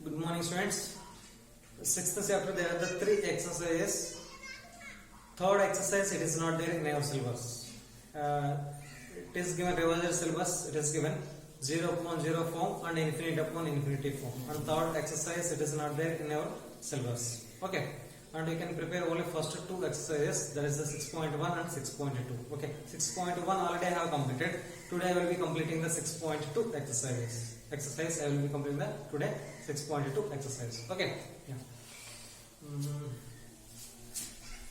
Good morning, students. Sixth chapter, there are the three exercises. Third exercise, it is not there in our syllabus. It is given revised syllabus. It is given 0 upon 0 form and infinite upon infinity form. And third exercise, it is not there in our syllabus. Okay. And you can prepare only first two exercises, that is the 6.1 and 6.2. Okay, 6.1 already I have completed. Today I will be completing the 6.2 exercises. I will be completing the today 6.2 exercise. Okay, yeah.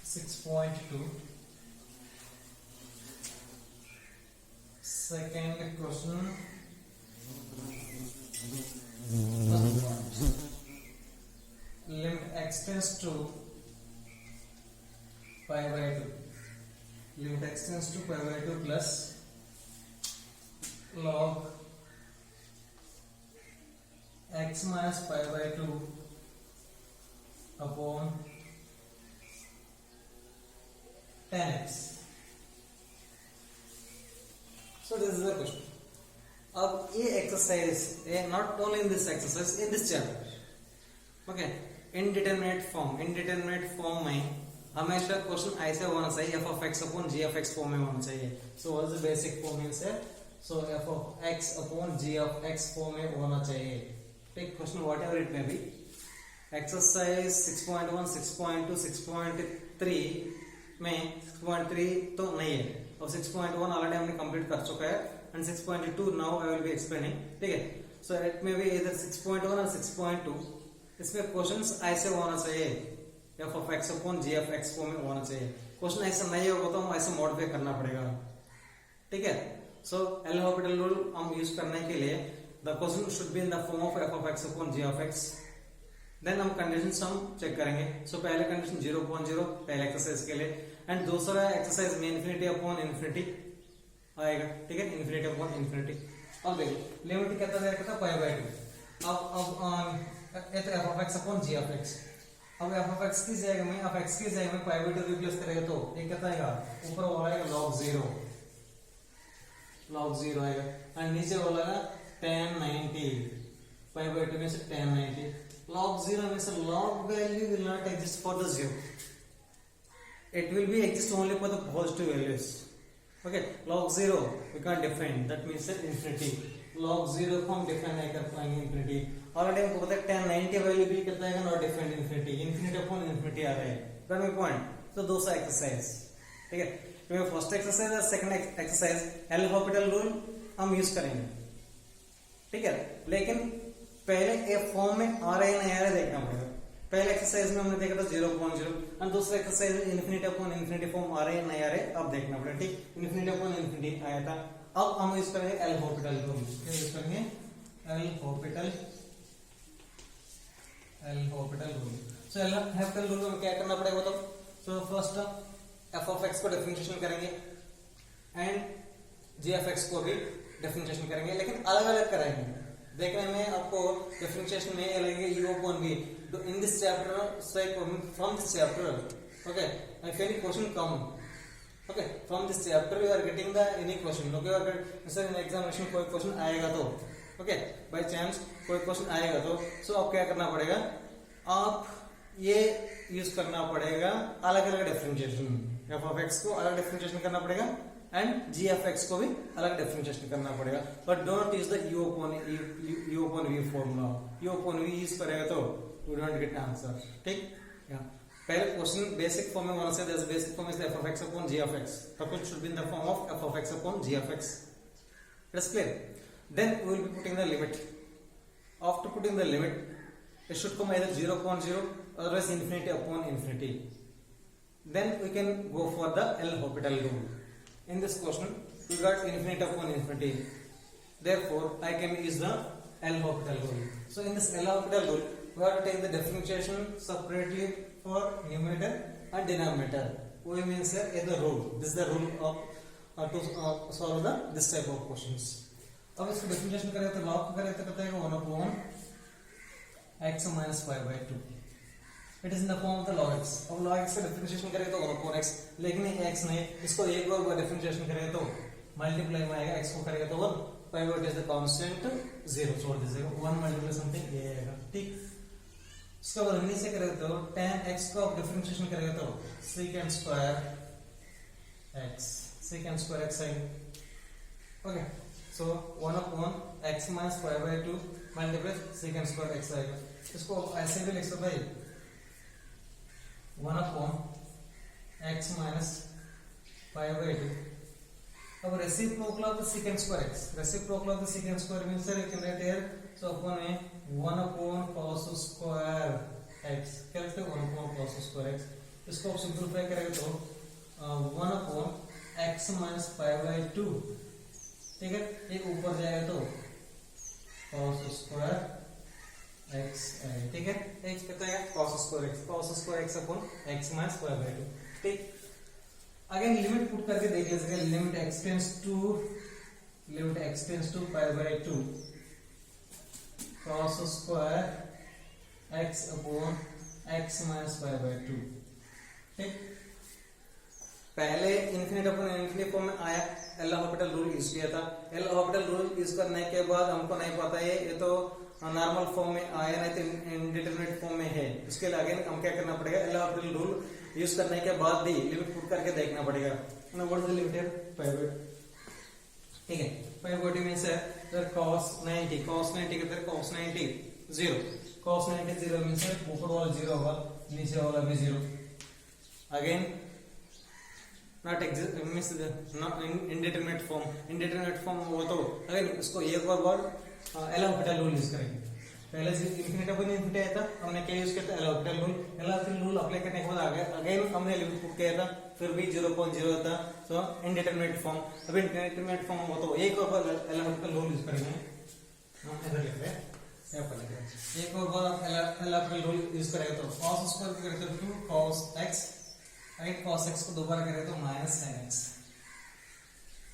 6.2. Second question. Limit x tends to pi by 2. Limit x tends to pi by 2 plus log x minus pi by 2 upon 10x. So this is the question. अब ये exercise not only in this exercise, in this chapter. Okay. Indeterminate form में हमेशा question ऐसे होना चाहिए f of x upon g of x form में होना चाहिए. So what is the basic form means है? So f of x upon g of x form में होना चाहिए. Take question whatever it may be. Exercise 6.1, 6.2, 6.3 में 6.3 तो नहीं है. और 6.1 ऑलरेडी हमने कंप्लीट कर चुका है and 6.2 now I will be explaining. ठीक है. So it may be either 6.1 or 6.2. इसमें क्वेश्चंस ऐसे होना चाहिए f of x upon g of x form में होना चाहिए. क्वेश्चन ऐसा नहीं होगा तो हम ऐसे मॉडिफाई करना पड़ेगा. ठीक है. सो एल हॉस्पिटल रूल हम यूज करने के लिए the question should be in the form of f of x upon g of x. Then हम कंडीशंस हम चेक करेंगे. सो पहले कंडीशन 0 upon 0 पहले एक्सरसाइज के लिए एंड दूसरा एक्सरसाइज में इन्फिनिटी अपॉन इन्फिनिटी आएगा. ठीक है, इन्फिनिटी अपॉन इन्फिनिटी. अब देखो लिमिट कितना दे रखा था पाई बाय 2. अब ये तो f of x upon g of x. अब f of x की जगह में f x की जगह में पाई बाय 2 रिप्लेस करेगा तो ये कितना आएगा? ऊपर वाला आएगा log 0 आएगा एंड नीचे वाला आएगा tan 90. पाई बाय 2 में से tan 90. log 0 में से log value will not exist for the 0. It will be exist only for the positive values. Okay, log 0 we can't define, that means infinity. log 0 को हम define नहीं कर पाएंगे infinity. Already हमको पता है tan 90 वैल्यू भी कितना आएगा? Not defined infinity. Infinity upon infinity आ रहा है. That my point. तो दो सा एक्सरसाइज. ठीक है, तो फर्स्ट एक्सरसाइज और second exercise L hospital rule हम यूज करेंगे. ठीक है, लेकिन पहले ए फॉर्म में आ रहा है नहीं आ रहा है देखना पड़ेगा. पहले एक्सरसाइज में हमने देखा था 0.0 और दूसरा एक्सरसाइज में इन्फिनिटी अपॉन इन्फिनिटी फॉर्म आ रहे हैं नहीं आ रहे, अब देखना पड़ेगा. ठीक, इन्फिनिटी अपॉन इन्फिनिटी आया था. अब हम यूज करेंगे एल हॉस्पिटल रूल. यूज करेंगे एल हॉस्पिटल रूल. सो एल हॉस्पिटल रूल में क्या करना पड़ेगा तो फर्स्ट f of x को डिफरेंशिएशन करेंगे एंड g of x को भी डिफरेंशिएशन करेंगे, लेकिन अलग अलग कराएंगे. देखने में आपको डिफरेंशिएशन में लगेगा u upon v. In this chapter, say from this chapter, okay, if any question come, okay, from this chapter you are getting the any question. Okay, अगर जैसे in examination कोई question आएगा तो ओके, बाय चांस कोई question आएगा तो सो आप क्या करना पड़ेगा? आप ये यूज करना पड़ेगा अलग अलग डिफरेंशिएशन. f of x को अलग डिफरेंशिएशन करना पड़ेगा एंड g of x को भी अलग डिफरेंशिएशन करना पड़ेगा. But don't use the u upon v formula. u upon v use करेगा तो यू डोंट गेट आंसर. ठीक, पहले क्वेश्चन बेसिक फॉर्म में होना चाहिए. That's basic form is f of x upon g of x. The question should be in the form of f of x upon g of x. It is clear. Then we will be putting the limit. After putting the limit, it should come either 0 upon 0 or else infinity upon infinity. Then we can go for the L Hospital rule. In this question, we got infinity upon infinity. Therefore, I can use the L Hospital rule. So in this L Hospital rule, we have to take the differentiation separately for numerator and denominator. We means the rule. This is the rule of to solve this type of questions. अब इसको differentiation करें तो log करें तो कितना आएगा 1 upon x minus pi by 2. It is in the form of the log x. अब log x का डिफरेंशिएशन करें तो 1 upon x, लेकिन ये x नहीं, इसको एक बार डिफरेंशिएशन करें तो मल्टीप्लाई में आएगा, x को करेगा तो 1, पाइवट इज द कांस्टेंट 0 छोड़ दीजिएगा, 1 मल्टीप्लाई समथिंग ये आएगा. ठीक. इसको अगर हमने से करें तो tan x को आप डिफरेंशिएशन करेंगे तो secant square x आएगा. Okay, so 1 upon x minus pi by 2 multiply secant square x आएगा. इसको आप ऐसे भी लिख सकते हैं 1 upon x minus pi by 2. अब reciprocal of the secant square x. Reciprocal of the secant square means sir you can write here. So upon a 1 upon cos square x. क्या लिखते हैं 1 upon cos square x. इसको आप simplify करेंगे तो 1 upon x minus pi by 2. ठीक है, ये ऊपर जाएगा तो cos square x आएगा. ठीक है, x कितना है cos square x upon x minus pi by 2. ठीक, अगेन लिमिट पुट करके देख लीजिएगा. Limit x tends to pi by 2 cos square x upon x minus pi by 2. ठीक, पहले इन्फिनिट अपॉन इन्फिनिट फॉर्म में आया, एल हॉस्पिटल रूल यूज किया था. एल हॉस्पिटल रूल यूज करने के बाद हमको नहीं पता है ये तो नॉर्मल फॉर्म में आया नहीं तो इंडिटरमिनेट फॉर्म में है. उसके लिए अगेन हम क्या करना पड़ेगा, एल हॉस्पिटल रूल यूज करने के बाद भी लिमिट पुट करके देखना पड़ेगा. What is the limit here pi by. ठीक है, pi by 2 मींस cos 90 कितना cos 90 0. cos 90 0 मींस ऊपर वाला 0 होगा, नीचे वाला भी 0. Again not exist means not indeterminate form वो तो अगेन इसको एक और बार एल हॉस्पिटल रूल यूज करेंगे. पहले से इन्फिनिट अपॉन इन्फिनिट आया था, हमने क्या यूज किया था L hospital rule. L hospital rule apply करने के बाद अगेन हमने लिमिट पुट किया था, फिर भी 0.0 था. सो इंडिटरमिनेट फॉर्म. अब इंडिटरमिनेट फॉर्म हो तो एक और बार एल हॉस्पिटल रूल यूज करेंगे. हम इधर लिख रहे हैं, यहाँ पर लिख रहे हैं. एक और बार एल हॉस्पिटल रूल यूज करेंगे तो cos स्क्वायर की करें तो 2 cos x. अगर cos x को दोबारा करें तो माइनस sin x.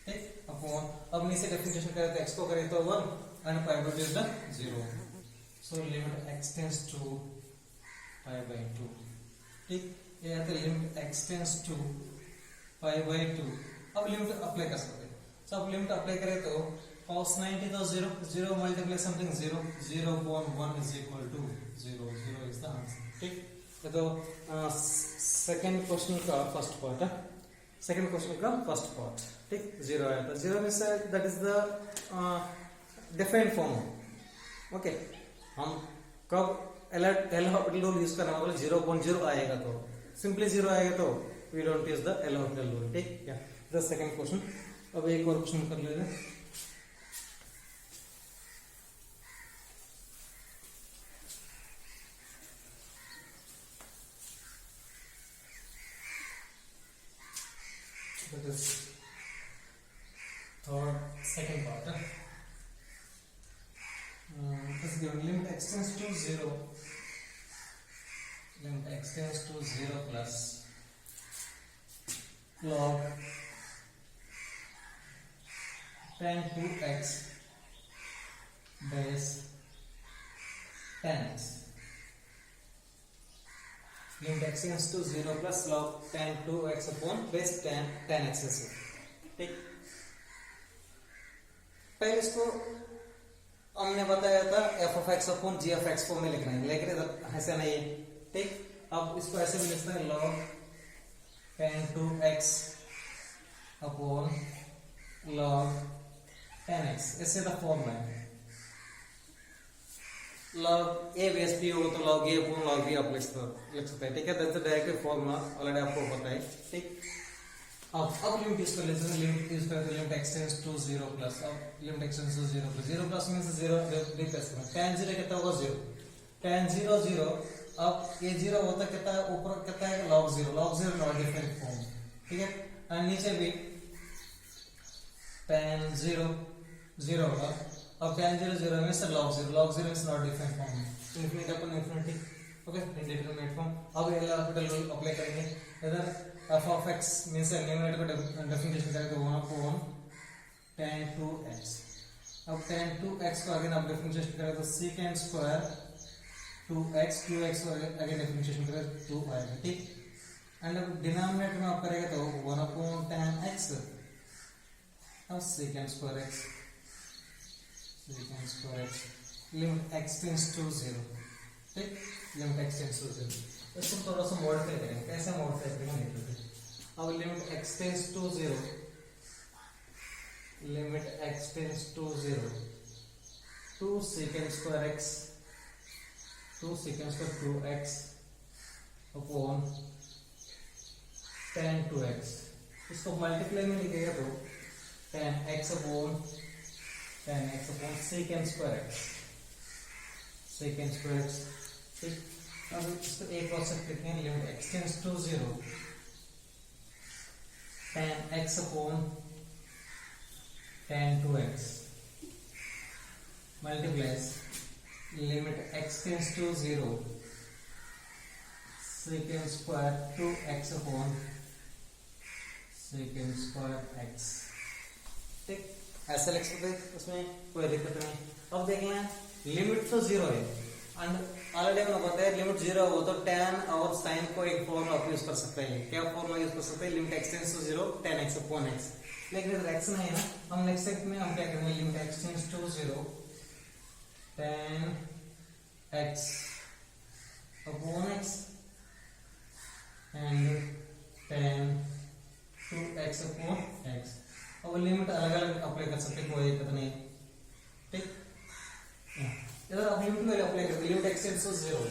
ठीक, अपॉन अब नीचे डिफरेंशिएशन करें तो x को करें तो 1 and pi by 2 is the 0. So limit x tends to pi by 2. ठीक, ये आता है limit x tends to pi by 2. अब लिमिट अप्लाई कर सकते हैं. So अब लिमिट अप्लाई करें तो cos 90 तो 0 multiply something 0 upon 1 is equal to 0 is the answer. ठीक, तो सेकंड क्वेश्चन का फर्स्ट पार्ट है. सेकंड क्वेश्चन का फर्स्ट पार्ट. ठीक, 0 आया था. 0 means that is the defined form. Okay, हम कब एल हॉस्पिटल रूल यूज करना मतलब 0.0 आएगा तो सिंपली 0 आएगा तो we don't use the L hospital rule. ठीक, या द सेकंड क्वेश्चन. अब एक और क्वेश्चन कर लेते हैं. That is third second part. This is given limit x tends to 0. Limit x tends to 0 plus log tan 2x base tan x. Limit x tends to 0 plus log tan 2x upon base tan x है. ठीक, पहले इसको हमने बताया था f of x upon g of x form में लिखना है, लेकिन इधर ऐसा नहीं है. ठीक, अब इसको ऐसे भी लिखते हैं log tan 2x upon log tan x. इससे द फॉर्म है log a बेस p होगा तो log a upon log b आप लिख सकते हैं. ठीक है, that's the direct formula already आपको पता है. ठीक, अब लिमिट यूज कर लेते हैं. लिमिट यूज करते हैं limit x tends to 0 plus. अब limit x tends to 0 plus means 0 replace करना. tan 0 कितना होगा 0. tan 0 अब ये 0 होता कितना है ऊपर कितना है log 0 नॉट डिफरेंट फॉर्म. ठीक है, और नीचे भी tan 0 होगा. अब tan 0 means log 0 is not different form. Infinity upon infinity. Okay, indeterminate form. अब एल हॉस्पिटल रूल अप्लाई करेंगे. इधर f of x means numerator को डिफरेंशिएशन करें तो 1 upon tan 2x. अब tan 2x को अगेन आप डिफरेंशिएशन करें तो secant square 2x को अगेन डिफरेंशिएशन करें 2 आएगा. ठीक, एंड अब डिनोमिनेटर में आप करेंगे तो 1 upon tan x और secant square x. limit x tends to 0. ठीक, लिमिट एक्स टेंड्स टू 0। इसको थोड़ा सा मॉडिफाई करेंगे, कैसे मॉडिफाई करेंगे देखते हैं। अब limit x tends to 0, limit x tends to 0, 2 secant square x, 2 secant square 2x upon tan 2x। इसको मल्टीप्लाई में लिखेगा तो tan x upon secant square x, secant square x। ठीक, अब इसको एक और से लिखते हैं, limit x tends to 0, tan x upon tan 2x multiplies limit x tends to 0, secant square 2x upon secant square x। ठीक, ऐसा लिख सकते हैं, उसमें कोई दिक्कत नहीं। अब देखना है लिमिट तो 0 है एंड ऑलरेडी हमें पता है लिमिट 0 हो तो tan और sin को एक फॉर्मूला आप यूज कर सकते हैं। क्या फॉर्मूला यूज कर सकते हैं? Limit x tends to 0, tan x upon x। लेकिन अगर x नहीं है ना, हम नेक्स्ट स्टेप में हम क्या करेंगे, limit x tends to 0, tan x upon x and tan 2x upon x। अब लिमिट अलग अलग अप्लाई कर सकते हैं, कोई दिक्कत नहीं। ठीक, इधर आप लिमिट वैल्यू अप्लाई करते हैं, limit x tends to 0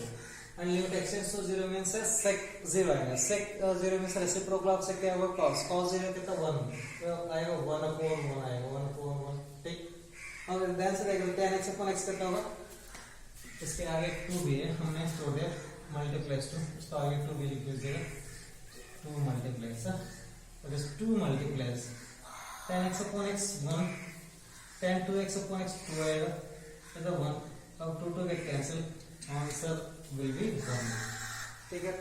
and limit x tends to 0 means sec 0 आएगा। sec 0 means reciprocal of sec क्या होगा, cos। cos 0 कितना 1 तो आएगा 1 upon 1 आएगा, 1 upon 1। ठीक, और देन से देखो tan x upon x कितना होगा, इसके आगे 2 भी है, हमने छोड़ दिया मल्टीप्लाइज 2, इसको आगे 2 भी लिख दीजिएगा, 2 मल्टीप्लाइज और इस 2 multiplies tan x upon x 1, tan 2x upon x 2 आएगा, इधर 1, अब 2 2 get cancel, answer will be 1। ठीक है,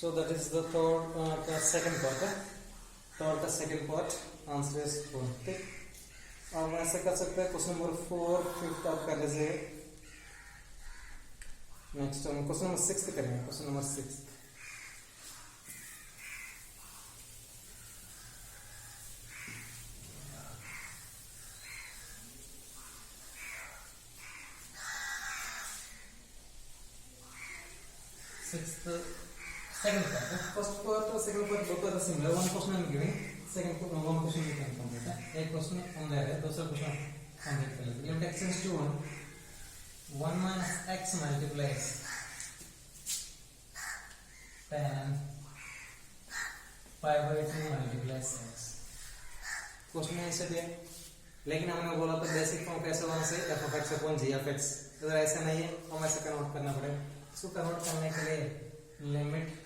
so that is the third the second part है, third the second part answer is 4। ठीक, अब ऐसे कर सकते हैं क्वेश्चन नंबर 4 5th आप कर लीजिए। नेक्स्ट हम क्वेश्चन नंबर 6 करेंगे, question number 6। Second part, first part और second part both are similar. One question I'm giving, second one question you can complete. एक question on there है, दूसरा question complete कर लेते हैं। Limit x tends to 1 minus x multiplies tan pi by 2 multiplies x। Question में ऐसे दिया, लेकिन हमने बोला तो बेसिक फॉर्म कैसे होना से f of x upon g of x। इधर ऐसा नहीं है, हम ऐसा कन्वर्ट करना पड़ेगा। इसको कन्वर्ट करने के लिए limit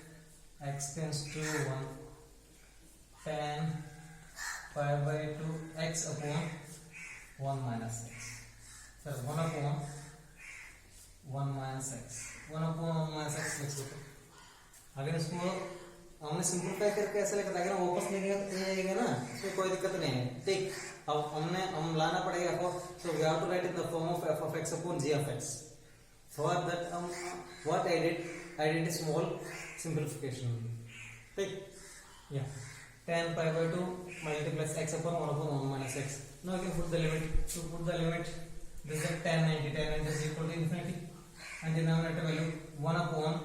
x tends to 1 tan pi by 2 x upon 1 minus x। Sir 1 upon 1 minus x, 1 upon 1 minus x लिख सकते। अगर इसको हमने सिंपलीफाई करके ऐसे लिखा था कि ना वापस लिखेगा ना, तो कोई दिक्कत नहीं है। ठीक, अब हम लाना पड़ेगा तो we have to write in the form of f of x upon g of x। For that what I did a small simplification। ठीक, yeah, tan pi by 2 multiplies x upon 1 upon 1 minus x। Now you can put the limit, to put the limit this is tan 90 is equal to infinity and denominator value 1 upon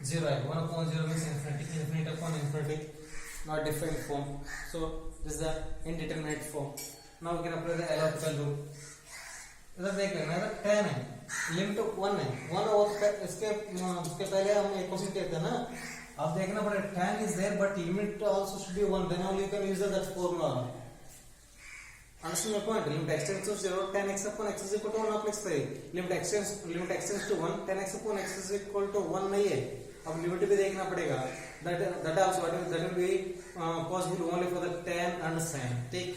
0 है, 1 upon 0 means infinity, infinity upon infinity, not different form, so this is the indeterminate form। Now we can apply the LHopital rule। इधर देख लेना, इधर tan है, limit 1 है, 1 और इसके पहले हम एक क्वेश्चन कहते हैं ना, अब देखना पड़ेगा tan is there but limit also should be 1, then only you can use that formula। Understand my point? Limit x tends to 0, tan x upon x is equal to 1 आप लिख सकते हैं। limit x tends to 1, tan x upon x is equal to 1 नहीं है, अब limit भी देखना पड़ेगा। that also that will be possible only for the tan and sin। ठीक,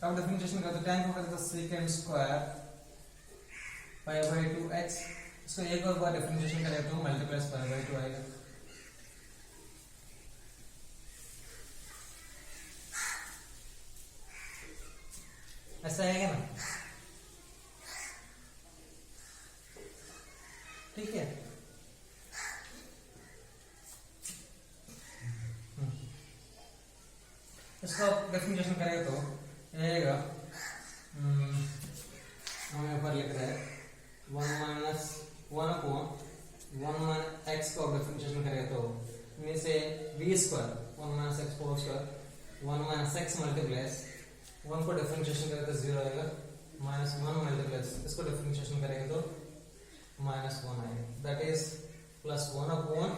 अब डिफरेंशिएशन करते हैं, tan को करते हैं secant square pi by 2x, इसको एक और बार डिफरेंशिएशन करें तो मल्टीप्लाई pi by 2 आएगा। ऐसा आएगा ना, ठीक है। इसको डिफरेंशिएशन करेंगे तो आएगा, हम यहाँ पर लिख रहे हैं 1 माइनस 1 अपॉन 1 माइनस एक्स को डिफरेंशिएशन करें तो इनमें से बी square 1 minus x whole square 1 minus x multiplies 1 को डिफरेंशिएशन करें तो 0 आएगा माइनस 1 मल्टीप्लाइस इसको डिफरेंशिएशन करेंगे तो माइनस 1 आएगा that is plus 1 upon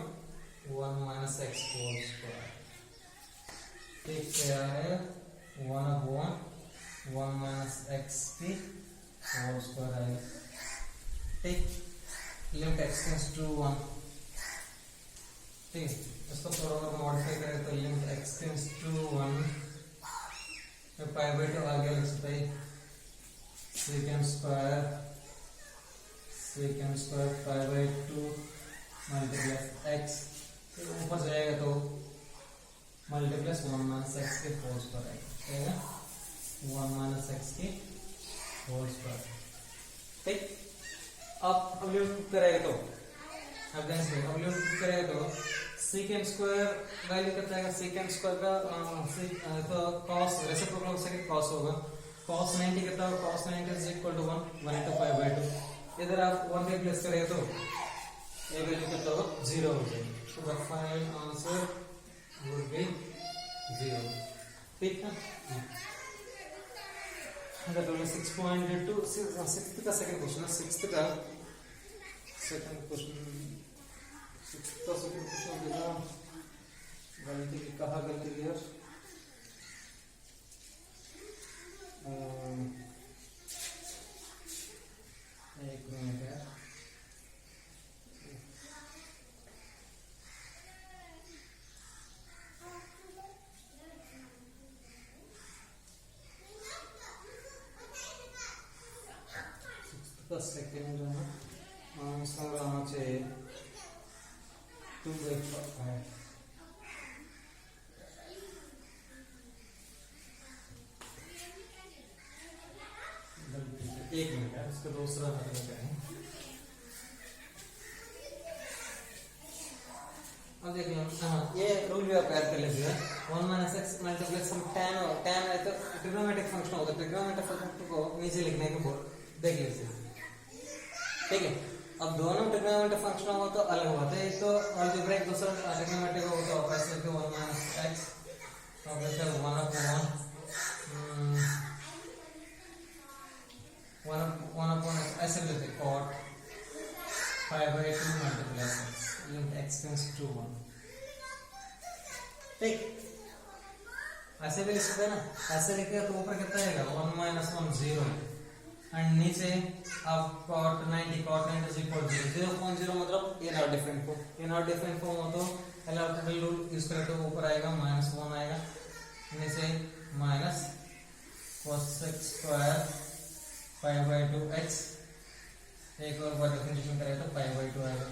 1 minus x whole square ठीक क्या है 1 अपॉन 1 माइनस एक्स की होल स्क्वायर आएगा ठीक लिमिट x टेंड्स टू 1 ठीक इसको थोड़ा और मॉडिफाई करें तो लिमिट x टेंड्स टू 1 तो पाई बाय 2 आगे लिख सकते हैं second square pi by 2 multiply x ऊपर जाएगा तो मल्टीप्लस 1 माइनस x के होल स्क्वायर आएगा 1 माइनस x की होल स्क्वायर ठीक अब लिमिट करेगा तो अब लिमिट करेगा तो सेकंड स्क्वायर वैल्यू कितना आएगा सेकंड स्क्वायर का तो cos रेसिप्रोकल से cos होगा cos 90 कितना होगा cos 90 is equal to 1 1 into pi by 2 इधर आप 1 रिप्लेस करेगा तो ये वैल्यू कितना होगा 0 हो जाएगा तो the final answer would be 0 ठीक है that only 6.2 6th का सेकंड क्वेश्चन है 6th का सेकंड क्वेश्चन 6th का सेकंड क्वेश्चन देखा गलती की कहाँ गलती की यार एक मिनट यार सेकंड आंसर आना चाहिए 2/5 एक मिनट है इसका दूसरा मतलब क्या है अब देखिए ये रूल भी आप याद कर लीजिए 1 माइनस एक्स मल्टीप्लेक्स हम tan है तो ट्रिग्नोमेट्रिक फंक्शन होगा ट्रिग्नोमेट्रिक फंक्शन को नीचे लिखने के बोल देख लीजिए ठीक है अब दोनों ट्रिग्नोमेट्रिक फंक्शन हो तो अलग होता है एक तो अलजेब्रिक दूसरा ट्रिग्नोमेट्रिक हो तो ऑपरेशन के 1 माइनस एक्स ऑपरेशन 1 अपॉन ऐसे लेते cot pi by 2 multiply limit x tends to 1 ठीक ऐसे भी लिख सकते हैं ना ऐसे लिखे तो ऊपर कितना आएगा 1 माइनस 1 0 एंड नीचे अब cot 90 is equal to 0.0 मतलब ये नॉट डिफरेंट फॉर्म हो तो एल हॉस्पिटल रूल यूज करें तो ऊपर आएगा -1 आएगा नीचे minus cos square pi by 2x एक और बार डिफरेंशिएशन करें तो pi by 2 आएगा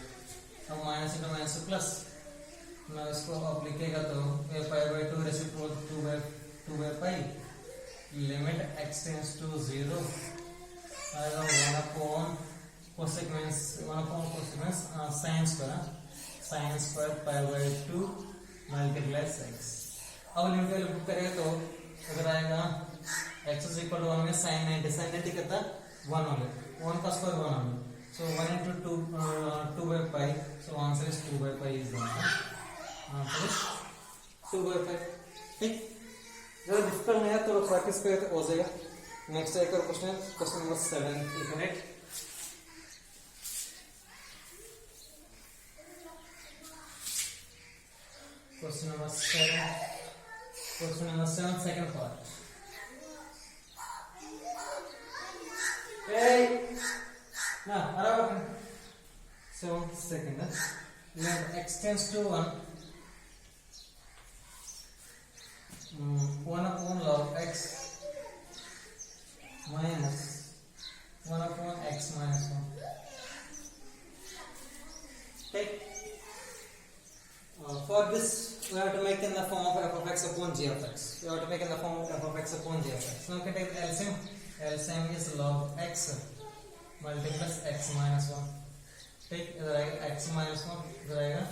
अब माइनस into माइनस प्लस मैं इसको अब लिखेगा तो ये pi by 2 reciprocal 2 by pi limit x tends to 0 आएगा 1 अपॉन कोसेक्वेंस sin square pi by 2 multiply x अब लिमिट वैल्यू पुट करेंगे तो अगर आएगा x is equal to 1 में sin 90 कितना 1 होगा 1 का स्क्वायर 1 होगा so 1 into 2 by pi so answer is 2 by pi is the answer is 2 by pi ठीक जरा डिफिकल्ट नहीं है तो प्रैक्टिस करें तो हो जाएगा नेक्स्ट एक और क्वेश्चन नंबर 7 इफिनेट question number 7 second part hey ना बराबर 7 second limit x tends to 1 1 upon log x minus 1 upon x minus 1 take for this we have to make in the form of f of x upon g of x we have to make in the form of f of x upon g of x now we can take LCM is log x multiplies x minus 1 take इधर आएगा x minus 1 इधर आएगा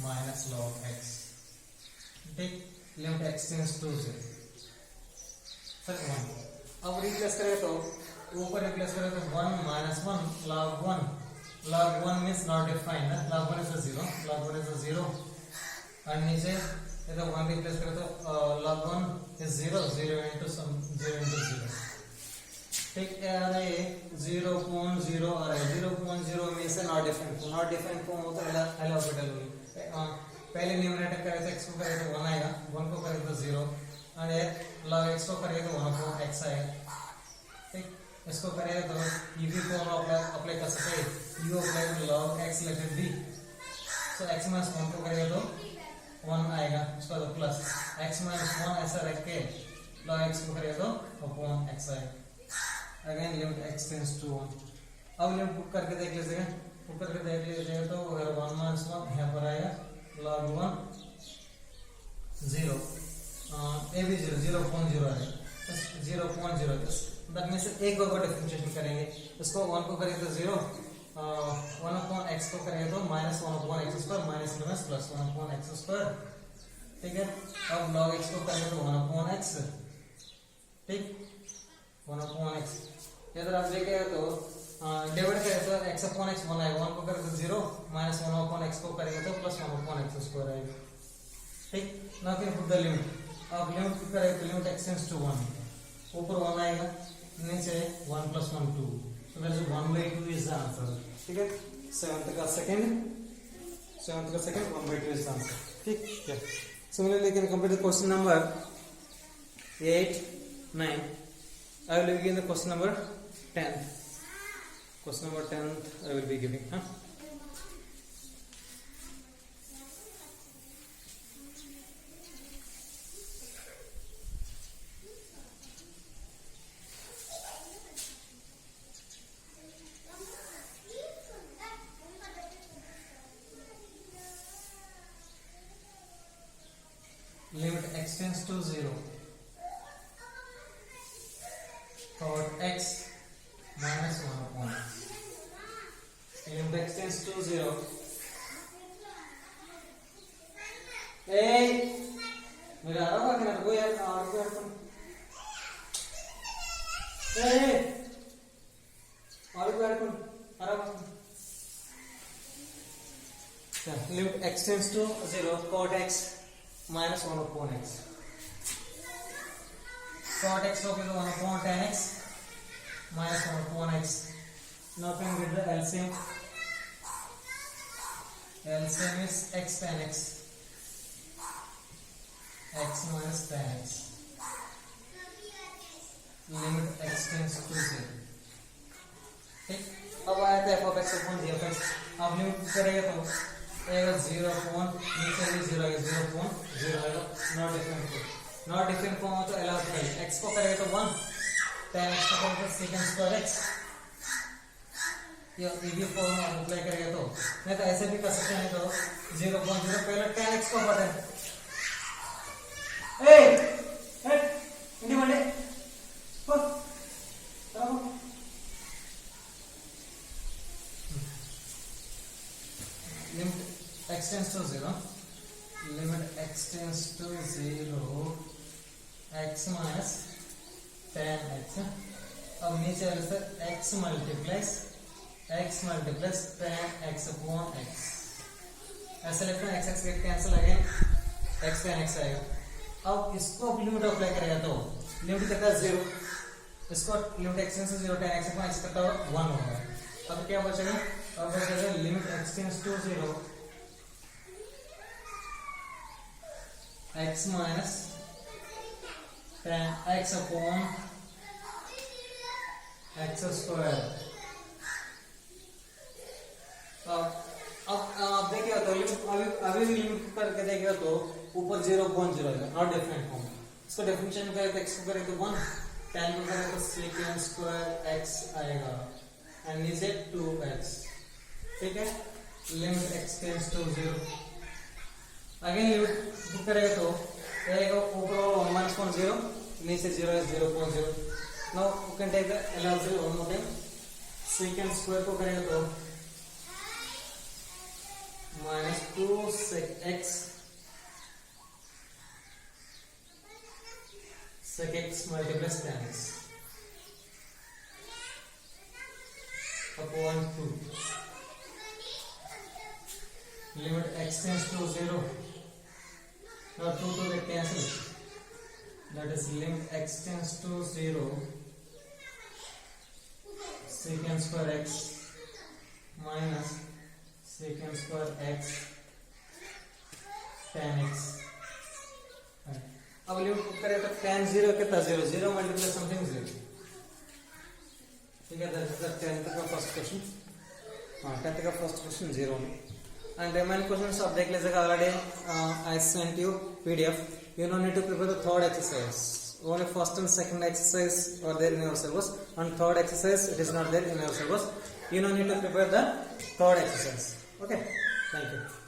minus log x take limit x tends to 0 sir 1 अब replace करें तो ऊपर replace करें तो 1 minus 1 log 1. Log 1 means not defined. Log 1 is a 0. Log 1 is a 0. And नीचे ये तो 1 रिप्लेस करें तो log 1 is 0. 0 into 0. ठीक है, अरे 0.0 आ रहा है. 0.0 means not defined. Not defined form होता है एलोपेटल में. पहले न्यूमरेटर करें तो x को करें तो 1 आएगा, 1 को करें तो 0, और log x को करें तो 1 को x आएगा. ठीक, इसको करें तो ईवी फॉर्म अप्लाई कर सकते हैं. u apply to log x letter b. So x minus 1 को करें तो 1 आएगा, उसका तो प्लस x माइनस 1 ऐसा रख के log x को करें तो अपॉन x आएगा. Again limit x tends to 1. अब लिमिट पुट करके देख लीजिएगा. पुट करके देख लीजिएगा तो अगर 1 माइनस 1 यहाँ पर आएगा log 1 0, a भी 0.0 आएगा, 0.0. दैट मीन्स एक बार डिफरेंशिएशन करेंगे. इसको 1 को करें तो 0, 1 अपॉन x को करें तो minus 1 upon x square, minus minus plus 1 upon x square. ठीक है, अब log x को करें तो 1 अपॉन x. ठीक, 1 अपॉन x. इधर आप देखें तो डिवाइड करें तो x अपॉन x 1 आएगा, 1 को करें तो 0, माइनस 1 अपॉन x को करेंगे तो प्लस 1 अपॉन x स्क्वायर आएगा. ठीक, now can put the limit. अब लिमिट करें तो लिमिट x टेंड्स टू 1. ऊपर 1 आएगा, नीचे 1 plus 1 2. So that is 1/2 is the answer. ठीक है, 7th का सेकंड 1/2 is the answer. ठीक है. Similarly, you can complete the question number 8, 9. I will begin the question number 10. Question number 10 I will be giving. Limit x tends to 0. Cot x minus 1 upon x. Limit x tends to 0. Hey, मेरा आ रहा है क्या? कोई यार और कोई अपन. Hey, और कोई अपन आ रहा है. Limit x tends to 0. Cot x minus 1 upon x. Cot x होगा तो 1 upon tan x minus 1 upon x. Now can we get the LCM? LCM is x tan x. X minus tan x. Limit x tends to 0. ठीक, अब आया था f of x upon g of x. अब limit करेंगे तो आएगा 0 upon नीचे भी 0 आएगा, 0 अपॉन 0 आएगा. नॉट डिफरेंट फॉर्म हो तो अलाउड है. x को करेंगे तो 1, tan x को करेंगे तो secant square x. ये इजी फॉर्म अप्लाई करेंगे तो नहीं तो ऐसे भी कर सकते हैं. तो 0.0 पहले tan x को पढ़ें. ए इंडी Monday limit x tends to 0. Limit x tends to 0. X minus tan x. अब नीचे वाले से x multiplies tan x upon x. ऐसे लिखते हैं x get cancel again x tan x आएगा. अब इसको लिमिट अप्लाई करेगा तो लिमिट कितना 0. इसको limit x tends to 0 tan x upon x कितना 1 होगा. अब क्या बचेगा? अब बचेगा limit x tends to 0 x minus tan x upon x square. अब देखिए तो लिमिट अभी भी लिमिट करके देखिएगा तो ऊपर 0.0 आएगा, नॉट डिफरेंट फॉर्म. इसको डिफरेंशिएट करें तो x को करें तो 1, tan को करें तो secant square x आएगा एंड नीचे 2x. ठीक है, limit x tends to 0. Again limit बुक करेगा तो रहेगा ऊपर माइनस 0, नीचे 0 है 0.0. Now you can take the LCM one more time. secant square को करेगा तो minus 2 sec x multiplies tan x. upon 2. Limit x tends to 0. Now 2 get cancelled. That is limit x tends to 0. Secant square x minus secant square x tan x. अब limit put करें तो tan 0 कितना 0 0 multiply something 0. ठीक है, that is the 10th का first question. हां 10th का first question 0 and remaining questions आप देख लीजिएगा. Already I sent you PDF. You no need to prepare the third exercise. Only first and second exercise are there in your syllabus, and third exercise it is not there in your syllabus. You no need to prepare the third exercise. Okay, thank you.